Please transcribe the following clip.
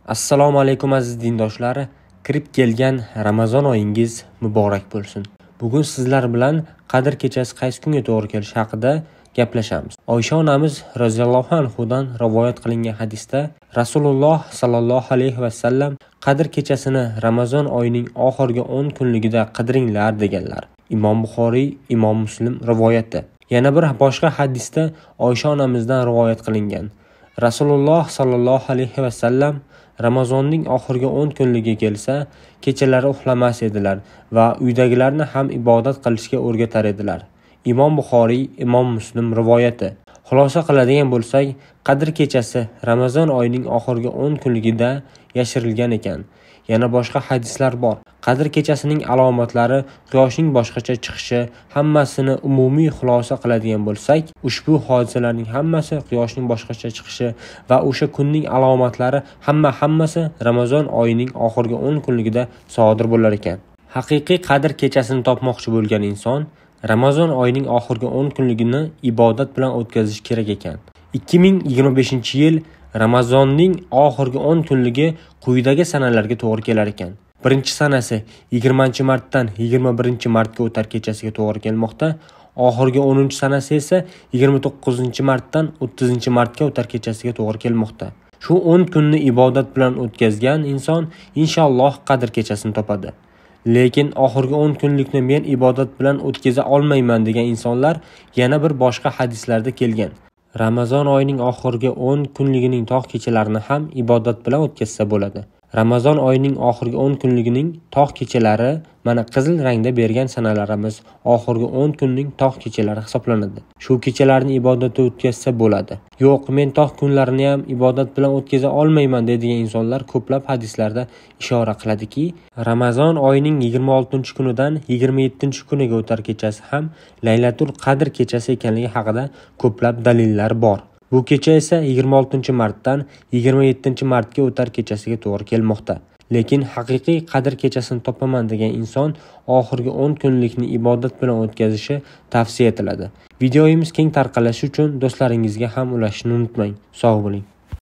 Assalomu alaykum aziz dindoshlar. Kirib kelgan Ramazon oyingiz muborak bo'lsin. Bugun sizlar bilan Qadr kechasi qaysi kunga to'g'ri kelishi haqida gaplashamiz. Oysha onamiz roziyallohu anhudan rivoyat qilingan hadisda Rasululloh sallallohu alayhi va sallam Qadr kechasini Ramazon oyining oxirgi 10 kunligida qidringlar deganlar. Imom Buxoriy, Imom Muslim rivoyati. Yana bir boshqa hadisda Oysha onamizdan rivoyat qilingan. Rasululloh sallallohu alayhi va sallam Ramazonning oxirgi 10 kunligi kelsa, kechalari uxlamas edilar va uydagilarni ham ibodat qilishga o'rgatar edilar. Imom Buxoriy, Imom Muslim rivoyati. Xulosa qiladigan bo'lsak, Qadr kechasi Ramazon oyining oxirgi 10 kunligida yashirilgan ekan. Yana boshqa hadislar bor. Qadr kechasining alomatlari, quyoshning boshqacha chiqishi, hammasini umumiy xulosa qiladigan bo'lsak, ushbu hodisalarning hammasi quyoshning boshqacha chiqishi va o'sha kunning alomatlari hammasi Ramazon oyining oxirgi 10 kunligida sodir bo'lar ekan. Haqiqiy Qadr kechasini topmoqchi bo'lgan inson Ramazon oyining oxirgi 10 kunligini ibodat bilan o'tkazish kerak ekan. 2025-yil Ramazonning oxirgi 10 kunligi quyidagi sanalarga to'g'ri kelar ekan. Birinchi sanasi 20-martdan 21-martga o'tar kechasiga to'g'ri kelmoqda. Oxirgi 10-sanasi esa 29-martdan 30-martga o'tar kechasiga to'g'ri kelmoqda. Shu 10 kunni ibodat bilan o'tkazgan inson inshaalloh Qadr kechasini topadi. Lekin oxirgi 10 kunlikni men ibodat bilan o'tkaza olmayman degan insonlar yana bir boshqa hadislarda kelgan. Ramazon oyining oxirgi 10 kunligining tog' kechalarini ham ibodat bilan o'tkazsa bo'ladi. Ramazon oyining oxirgi 10 kunligining tog' kechalari mana qizil rangda bergan sanalarimiz oxirgi 10 kunning tog' kechalari hisoblanadi. Shu kechalarni ibodatda o'tkazsa bo'ladi. Yo'q, men tog' kunlarini ham ibodat bilan o'tkaza olmayman deydigan insonlar ko'plab hadislarda ishora qiladiki, Ramazon oyining 26-kunidan 27-kuniga o'tar kechasi ham Laylatul Qadr kechasi ekanligi haqida ko'plab dalillar bor. Bu kecha esa 26-martdan 27-martga o'tar kechasiga to'g'ri kelmoqda. Lekin haqiqiy Qadr kechasini topaman degan inson oxirgi 10 kunlikni ibodat bilan o'tkazishi tavsiya etiladi. Videomiz keng tarqalishi uchun do'stlaringizga ham ulashishni unutmang. Sog' bo'ling.